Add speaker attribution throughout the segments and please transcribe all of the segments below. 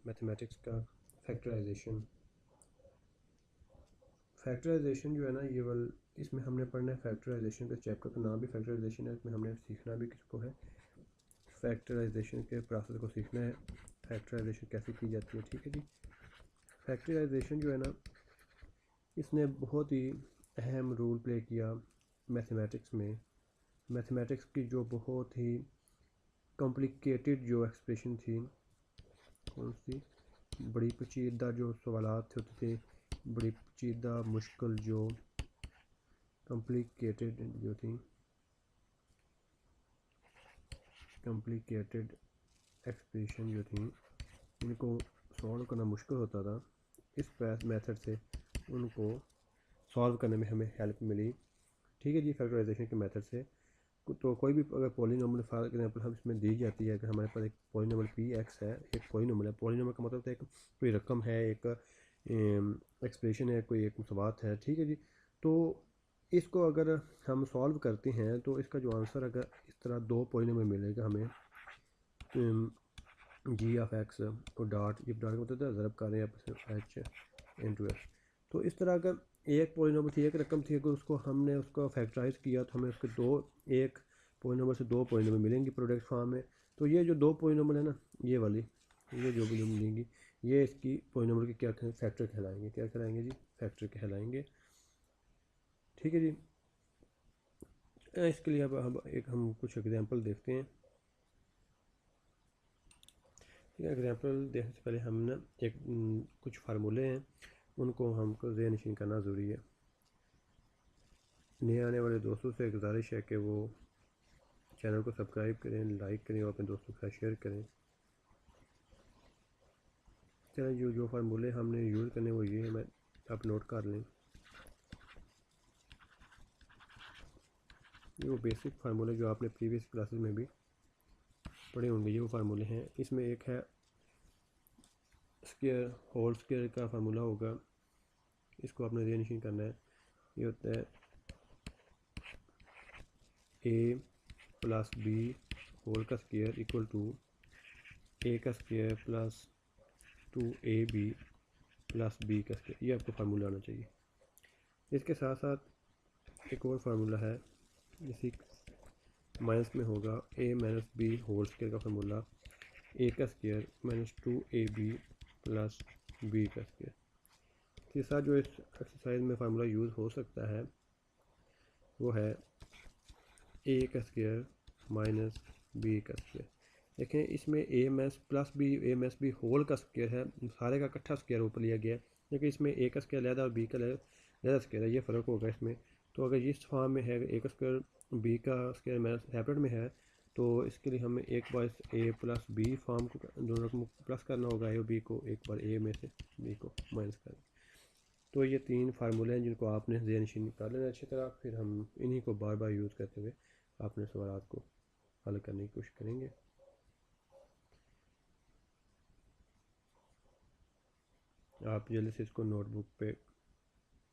Speaker 1: Mathematics का factorisation. Factorisation जो है ना ये इसमें हमने पढ़ना है फैक्टराइजेशन का, चैप्टर का नाम भी फैक्टराइजेशन है। इसमें हमने सीखना भी किसको है, फैक्टराइजेशन के प्रोसेस को सीखना है, फैक्टराइजेशन कैसे की जाती है। ठीक है जी। फैक्टराइजेशन जो है ना इसने बहुत ही अहम रोल प्ले किया मैथमेटिक्स में। मैथमेटिक्स की जो बहुत ही कॉम्प्लिकेटेड जो एक्सप्रेशन थी, कौन सी बड़ी पेचीदा जो सवालात होते थे, बड़ी पेचीदा मुश्किल जो कॉम्प्लिकेटेड जो थी, कॉम्प्लिकेटेड एक्सप्रेशन जो थी, इनको सॉल्व करना मुश्किल होता था। इस मेथड से उनको सॉल्व करने में हमें हेल्प मिली। ठीक है जी। फैक्टराइजेशन के मेथड से तो कोई भी अगर पॉलीनोमियल फॉर एग्जांपल हम इसमें दी जाती है, अगर हमारे पास एक पॉलीनोमियल पी एक्स है, एक पॉलीनोमियल है, पॉलीनोमियल का मतलब है एक कोई रकम है, एक एक्सप्रेशन है, कोई एक सवाल है। ठीक है जी। तो इसको अगर हम सॉल्व करते हैं तो इसका जो आंसर अगर इस तरह दो पॉलीनोमियल मिलेगा हमें, जी ऑफ एक्स और डॉट, ये डॉट का मतलब है ज़रब कर रहे हैं एच इंटू एस। तो इस तरह अगर एक पॉलीनोमियल थी, एक रकम थी, अगर उसको हमने उसको फैक्टराइज किया तो हमें उसके दो, एक पॉलीनोमियल से दो पॉलीनोमियल मिलेंगी प्रोडक्ट फॉर्म में। तो ये जो दो पॉलीनोमियल है ना, ये वाली, ये जो भी मिलेंगी, ये इसकी पॉलीनोमियल की क्या फैक्टर कहलाएंगे, क्या कहलाएंगे जी, फैक्टर कहलाएंगे। ठीक है जी। इसके लिए अब हम कुछ एग्जांपल देखते हैं। एग्जांपल देखने से पहले हम ना एक कुछ फार्मूले हैं, उनको हमको ज़हन नशीन करना ज़रूरी है। नए आने वाले दोस्तों से गुजारिश है कि वो चैनल को सब्सक्राइब करें, लाइक करें और अपने दोस्तों के साथ शेयर करें। चलें, जो फार्मूले हमने यूज़ करने वो ये मैं आप नोट कर लें। ये वो बेसिक फार्मूले जो आपने प्रीवियस क्लासेस में भी पढ़े होंगे, ये वो फार्मूले हैं। इसमें एक है स्क्वायर, होल स्क्वायर का फार्मूला होगा, इसको आपने ज़हन नशीन करना है। ये होता है ए प्लस बी होल का स्क्वायर इक्वल टू ए का square plus 2ab plus B का स्क्वायर। ये आपको फार्मूला आना चाहिए। इसके साथ साथ एक और फार्मूला है, इसी माइनस में होगा A minus B whole square का फार्मूला, ए का square minus 2ab plus B का स्क्वायर। तीसरा जो इस एक्सरसाइज में फार्मूला यूज़ हो सकता है वो है ए का स्क्वायर माइनस बी का स्क्वायर। देखें, इसमें A M S plus B A M S B whole का स्क्वायर है, सारे का इकट्ठा स्क्वायर ऊपर लिया गया है, लेकिन इसमें ए का स्क्वायर लहदा और बी का लहदा स्क्वायर है, ये फ़र्क होगा इसमें। तो अगर इस फॉर्म में है ए का स्क्वायर बी का स्क्वायर माइनस सेपरेट में है, तो इसके लिए हमें एक बार ए प्लस बी फॉर्म को दोनों को प्लस करना होगा, ए और बी को, एक बार ए में से बी को माइनस करना। तो ये तीन फार्मूले हैं जिनको आपने ज़हन नशीन कर लेना अच्छी तरह, फिर हम इन्हीं को बार बार यूज़ करते हुए अपने सवाल को हल करने की कोशिश करेंगे। आप जल्दी से इसको नोटबुक पे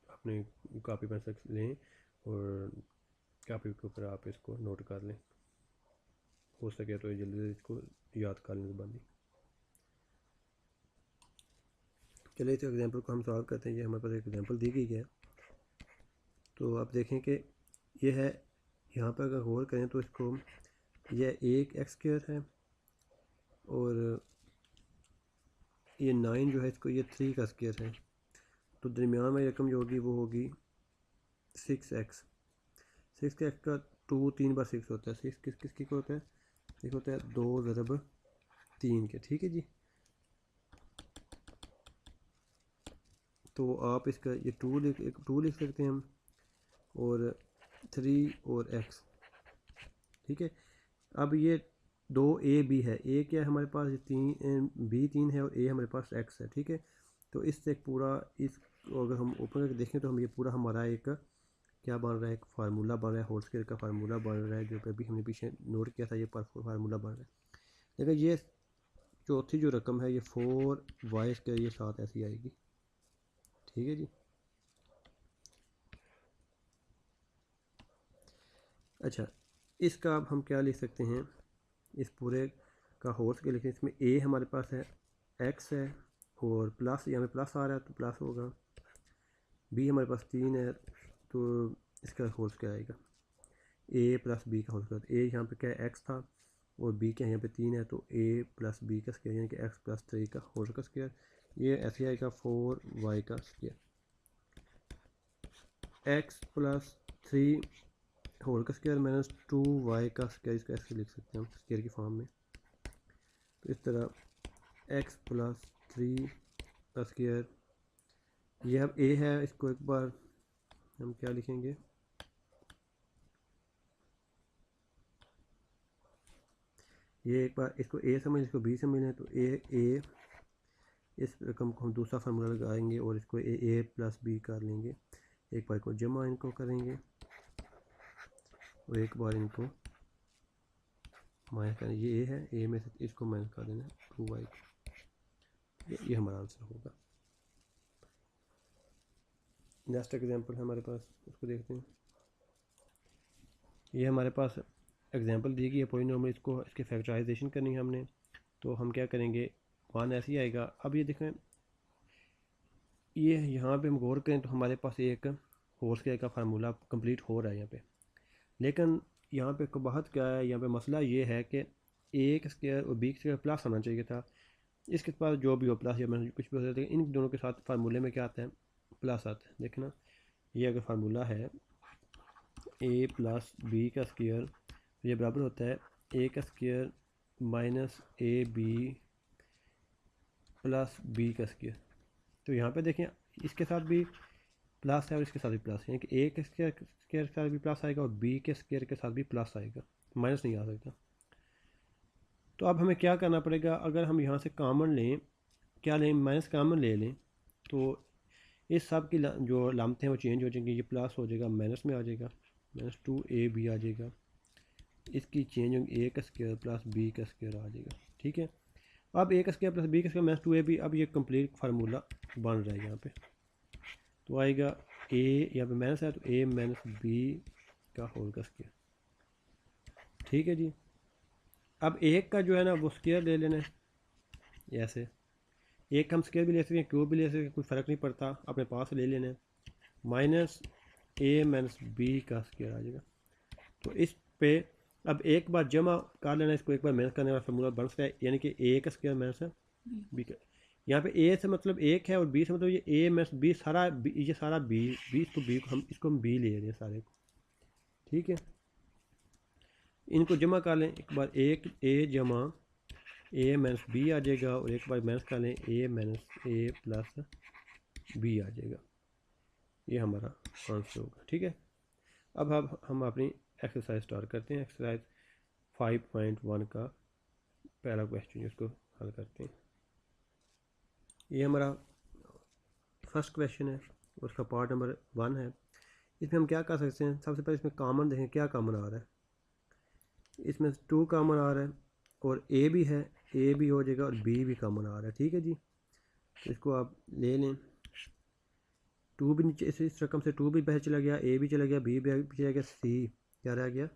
Speaker 1: अपनी कॉपी पेंसिल लें और कॉपी के ऊपर आप इसको नोट कर लें, हो सके तो जल्दी से इसको याद कर लें ज़बानी। चलिए इस एग्जांपल को हम सॉल्व करते हैं। ये हमारे पास एक एग्जांपल दी गई है, तो आप देखें कि ये है, यहाँ पर अगर गौर करें तो इसको, यह एक एक्स स्क्वायर है और ये 9 जो है इसको ये 3 का स्क्वायर है, तो दरमियान में रकम जो होगी वो होगी 6x। 6x का 2 3 बार 6 होता है। 6 किसकी को होता है, एक होता है 2 ज़रब 3 के। ठीक है जी। तो आप इसका ये 2 लिख सकते हैं हम, और 3 और x। ठीक है। अब ये 2ab है, a क्या है हमारे पास, b 3 है और a हमारे पास x है। ठीक है। तो इससे पूरा इस अगर हम ओपन करके देखें तो हम ये पूरा हमारा एक क्या बन रहा है, एक फार्मूला बन रहा है, होल स्क्वायर का फार्मूला बन रहा है, जो अभी हमने पीछे नोट किया था, ये फार्मूला बन रहा है। लेकिन ये चौथी जो रकम है ये 4y स्क्वायर, ये साथ ऐसी आएगी। ठीक है जी। अच्छा, इसका अब हम क्या लिख सकते हैं, इस पूरे का होल स्क्वायर लिखें। इसमें a हमारे पास है एक्स है और प्लस यहाँ पे प्लस आ रहा है तो प्लस होगा, बी हमारे पास 3 है तो इसका होल स्क्वायर आएगा ए प्लस बी का होल स्क्वायर। ए यहाँ पे क्या है एक्स था और बी क्या यहाँ पे 3 है तो ए प्लस बी का स्क्वायर यानी कि एक्स प्लस 3 का होल का स्क्वायर। ये ऐसे आएगा 4y का स्क्वायर, एक्स प्लस 3 होल का स्क्वायर माइनस 2y का स्क्वायर, इसको ऐसे लिख सकते हैं हम स्क्वायर की फॉर्म में। तो इस तरह x प्लस 3 का स्क्वायर, ये अब a है, इसको एक बार हम क्या लिखेंगे, ये एक बार इसको a समझ इसको b समझ लें तो a इस रकम को हम दूसरा फार्मूला लगाएंगे और इसको a प्लस b कर लेंगे, एक बार को जमा इनको करेंगे और एक बार इनको माइनस करें। ये a है, a में से इसको माइनस कर देना 2y को, ये हमारा आंसर होगा। नेक्स्ट एग्जांपल है हमारे पास, उसको देखते हैं। ये हमारे पास एग्जांपल दी गई है पॉलिनोमियल, इसको इसके फैक्टराइजेशन करनी है हमने, तो हम क्या करेंगे 1 ऐसे ही आएगा। अब ये देखें, ये यहाँ पे हम गौर करें तो हमारे पास एक होल स्क्वायर का फार्मूला कंप्लीट हो रहा है यहाँ पे, लेकिन यहाँ पे कबाहत क्या है, यहाँ पे मसला ये है कि ए का स्क्वायर और बी का स्क्वायर प्लस आना चाहिए था। इसके पास जो भी हो प्लस या माइनस कुछ भी हो सकता है, इन दोनों के साथ फार्मूले में क्या आता है, प्लस आता है। देखना ये अगर फार्मूला है ए प्लस बी का स्क्वायर, ये बराबर होता है ए का square minus A B plus B का स्क्वायर। तो यहाँ पे देखें इसके साथ भी प्लस है और इसके साथ भी प्लस है, यानी कि ए के स्क्वायर के साथ भी प्लस आएगा और बी के स्क्वायर के साथ भी प्लस आएगा, माइनस नहीं आ सकता। तो अब हमें क्या करना पड़ेगा, अगर हम यहाँ से कॉमन लें, क्या लें, माइनस कॉमन ले लें तो इस सब की जो लामतें हैं वो चेंज हो जाएंगी, ये प्लस हो जाएगा माइनस में आ जाएगा, माइनस 2ab आ जाएगा, इसकी चेंज होगी ए का स्क्वायर प्लस बी का स्क्वायर आ जाएगा। ठीक है, अब ए का स्क्वायर प्लस बी का स्क्वायर माइनस 2ab, अब ये कंप्लीट फार्मूला बन रहा है यहाँ पे, तो आएगा ए, यहाँ पे माइनस है तो ए माइनस बी का होल का स्क्वायर। ठीक है जी, अब एक का जो है ना वो स्क्वायर ले लेना है, ऐसे एक हम स्क्वायर भी ले सकते हैं, क्यूब भी ले सकते हैं, कोई फ़र्क नहीं पड़ता, अपने पास ले लेना है, माइनस ए माइनस बी का स्क्वायर आ जाएगा। तो इस पे अब एक बार जमा कर लेना, इसको एक बार माइनस करने वाला फार्मूला बन सकता है, यानी कि ए का स्क्वायर माइनस बी का, यहाँ पे ए से मतलब एक है और बी से मतलब ये ए माइनस बी सारा ये सारा बी बी इसको हम बी ले रहे हैं सारे को। ठीक है, इनको जमा कर लें एक बार, एक ए जमा ए माइनस बी आ जाएगा और एक बार माइनस कर लें ए माइनस ए प्लस बी आ जाएगा, ये हमारा आंसर होगा। ठीक है, अब हम अपनी एक्सरसाइज स्टार्ट करते हैं। एक्सरसाइज 5.1 का पहला क्वेश्चन इसको हल करते हैं। ये हमारा फर्स्ट क्वेश्चन है, उसका पार्ट नंबर 1 है। इसमें हम क्या कर सकते हैं, सबसे पहले इसमें कॉमन देखें क्या कॉमन आ रहा है, इसमें 2 कॉमन आ रहा है और ए भी है, ए भी हो जाएगा और बी भी कॉमन आ रहा है। ठीक है जी, तो इसको आप ले लें, 2 भी नीचे इस रकम से 2 भी बाहर चला गया, ए भी चला गया, बी भी चला गया, सी क्या रह गया,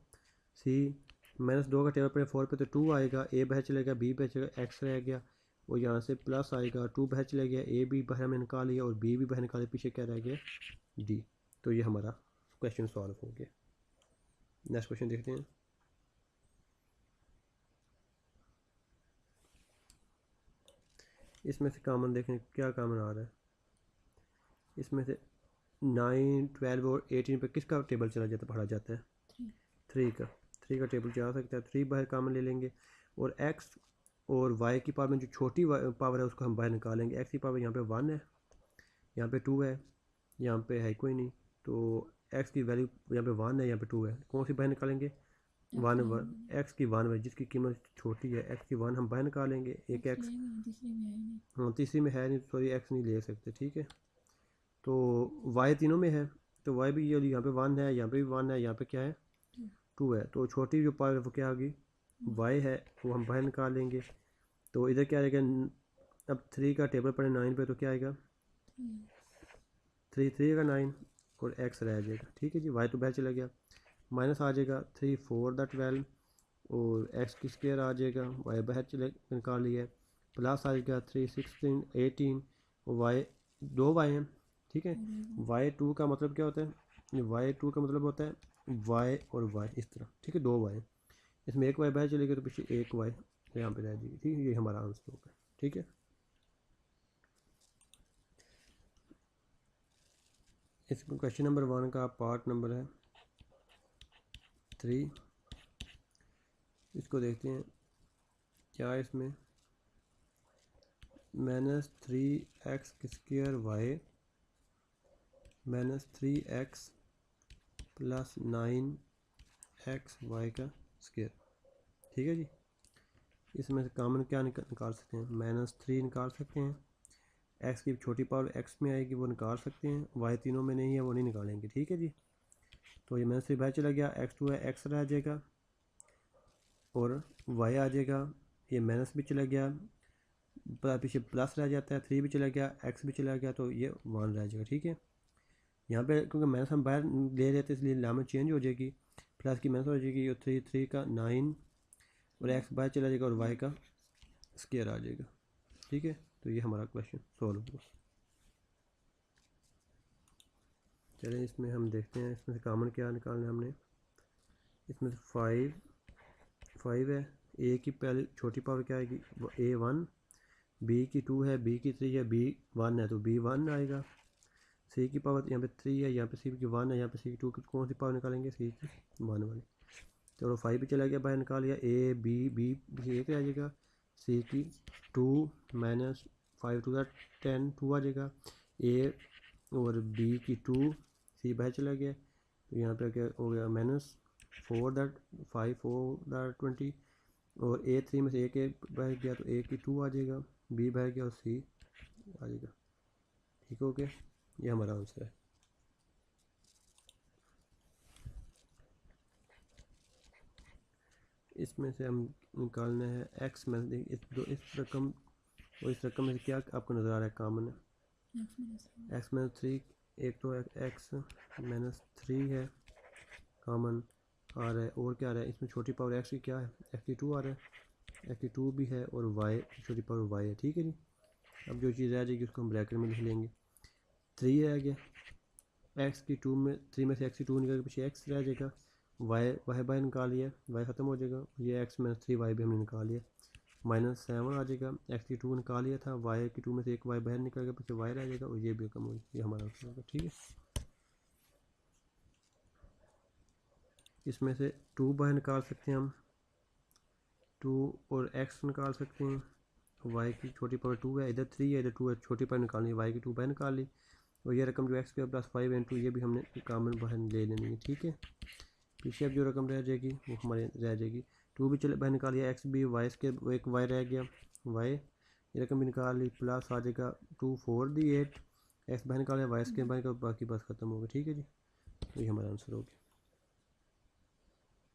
Speaker 1: सी माइनस 2 का टेबल पर 4 पे तो 2 आएगा, ए बाहर चलेगा, बी बाहर चलेगा, एक्स रह गया और यहाँ से प्लस आएगा, 2 बाहर चला गया, ए भी बाहर में निकाल लिया और बी भी बाहर निकाले, पीछे क्या रह गया, डी। तो ये हमारा क्वेश्चन सॉल्व हो गया। नेक्स्ट क्वेश्चन देखते हैं। इसमें से कॉमन देखें क्या कॉमन आ रहा है, इसमें से 9, 12 और 18 पे किसका टेबल चला जाता पढ़ा जाता है, 3 का टेबल जा सकता है, 3 बाहर कॉमन ले लेंगे और x और y की पावर में जो छोटी पावर है उसको हम बाहर निकालेंगे। x की पावर यहाँ पे 1 है, यहाँ पे 2 है, यहाँ पे है कोई नहीं, तो x की वैल्यू यहाँ पे 1 है, यहाँ पे 2 है, कौन सी बाहर निकालेंगे, 1 x की 1 है जिसकी कीमत छोटी है, x की 1 हम बाहर निकालेंगे, एक x हाँ तीसरी में है नहीं, सॉरी x नहीं ले सकते। ठीक है, तो y तीनों में है, तो y भी ये यहाँ पे 1 है, यहाँ पे भी 1 है, यहाँ पे क्या है 2 है, तो छोटी जो पावर वो क्या होगी y है, वो हम बाहर निकालेंगे। तो इधर क्या आएगा, अब 3 का टेबल पड़े 9 पे तो क्या आएगा 3 का 9 और x रह जाएगा। ठीक है जी, y तो बाहर चला गया, माइनस आ जाएगा 3 4 का 12 और x की स्क्वायर आ जाएगा, y बाहर चले निकाल लिया, प्लस आ जाएगा 3 16 18 वाई 2 वाई हैं, ठीक है। y2 का मतलब क्या होता है, y2 का मतलब होता है y और y इस तरह, ठीक है, 2 y, इसमें एक y बाहर चलेगी तो पीछे एक y यहाँ पे रह जाएगी, ठीक है। ये हमारा आंसर होगा, ठीक है। इसमें क्वेश्चन नंबर 1 का पार्ट नंबर है 3, इसको देखते हैं क्या है इसमें। -3x² -3x प्लस 9xy का स्क्वायर, ठीक है जी। इसमें से कॉमन क्या निकाल सकते हैं, -3 निकाल सकते हैं, x की छोटी पावर x में आएगी वो निकाल सकते हैं, y तीनों में नहीं है वो नहीं निकालेंगे, ठीक है जी। तो ये -3 बाहर चला गया, x2 है x रह जाएगा और y आ जाएगा, ये माइनस भी चला गया, पीछे प्लस रह जाता है, 3 भी चला गया, x भी चला गया, तो ये 1 रह जाएगा, ठीक है। यहाँ पे क्योंकि माइनस हम बाहर ले रहे थे इसलिए लामत चेंज हो जाएगी, प्लस की माइनस हो जाएगी, और 3 का 9 और x बाहर चला जाएगा और y का स्क्वायर आ जाएगा, ठीक है। तो ये हमारा क्वेश्चन सॉल्व हुआ। चलें इसमें हम देखते हैं इसमें से कॉमन क्या निकालना है हमने। इसमें से 5 है, a की पहले छोटी पावर क्या आएगी, a1, b की 2 है, b की 3 है, b1 है तो b1 आएगा, c की पावर यहाँ पे 3 है, यहाँ पे c की 1 है, यहाँ पे c की 2 की कौन सी पावर निकालेंगे, c की 1 वाली। चलो 5 भी चला गया बाहर, निकाल लिया, a b एक रह जाएगा, c की 2 -5 2 10 2 आ जाएगा, a और b की 2, c बाहर चला गया तो यहाँ पे क्या हो गया, -4 5 4 20, और a3 में से एक बाहर गया तो a की 2 आ जाएगा, b बाहर गया और c आ जाएगा, ठीक हो गया। ये हमारा आंसर है। इसमें से हम निकालना है x में इस रकम और इस रकम में से क्या आपको नज़र आ रहा है कॉमन है, x -3, एक तो x -3 है कॉमन आ रहा है, और क्या आ रहा है इसमें छोटी पावर x की क्या है, x की 2 आ रहा है, x की 2 भी है और y की छोटी पावर y है, ठीक है जी। अब जो चीज़ रह जाएगी उसको हम ब्रैकेट में लिख लेंगे, 3 रह गया, x की 2 में 3 में से x की 2 निकाल के पीछे x रह जाएगा, y बाय निकाल लिया, y ख़त्म हो जाएगा, ये x -3y भी हमने निकाल लिया, -7 आ जाएगा, x की 2 निकाल लिया था, y की 2 में से एक y बाहर निकल गया, पीछे y रह जाएगा और ये भी कम हो जाएगा, ये हमारा आंसर होगा, ठीक है। इसमें से 2 बाहर निकाल सकते हैं हम, 2 और x निकाल सकते हैं, y की छोटी पावर 2 है, इधर 3 है, इधर 2 है, छोटी पावर निकालनी है, y की 2 बाहर निकाल ली, और ये रकम जो x² + 5 × ये भी हमने कॉमन बाहर ले लेनी है, ठीक है। पीछे अब जो रकम रह जाएगी वो हमारे रह जाएगी, 2 भी चले बाहर निकाल लिया, x भी, y² एक y रह गया, y ये रकम भी निकाल ली, प्लस आ जाएगा 2 4 दी 8, x बाहर निकाल लिया, y² बाहर निकाल, बाकी बस ख़त्म हो गया, ठीक है जी। तो ये हमारा आंसर हो गया।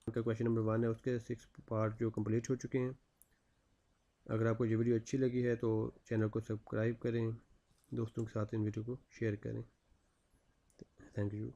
Speaker 1: उनका क्वेश्चन नंबर 1 है, उसके 6 पार्ट जो कंप्लीट हो चुके हैं। अगर आपको ये वीडियो अच्छी लगी है तो चैनल को सब्सक्राइब करें, दोस्तों के साथ इन वीडियो को शेयर करें। Thank you.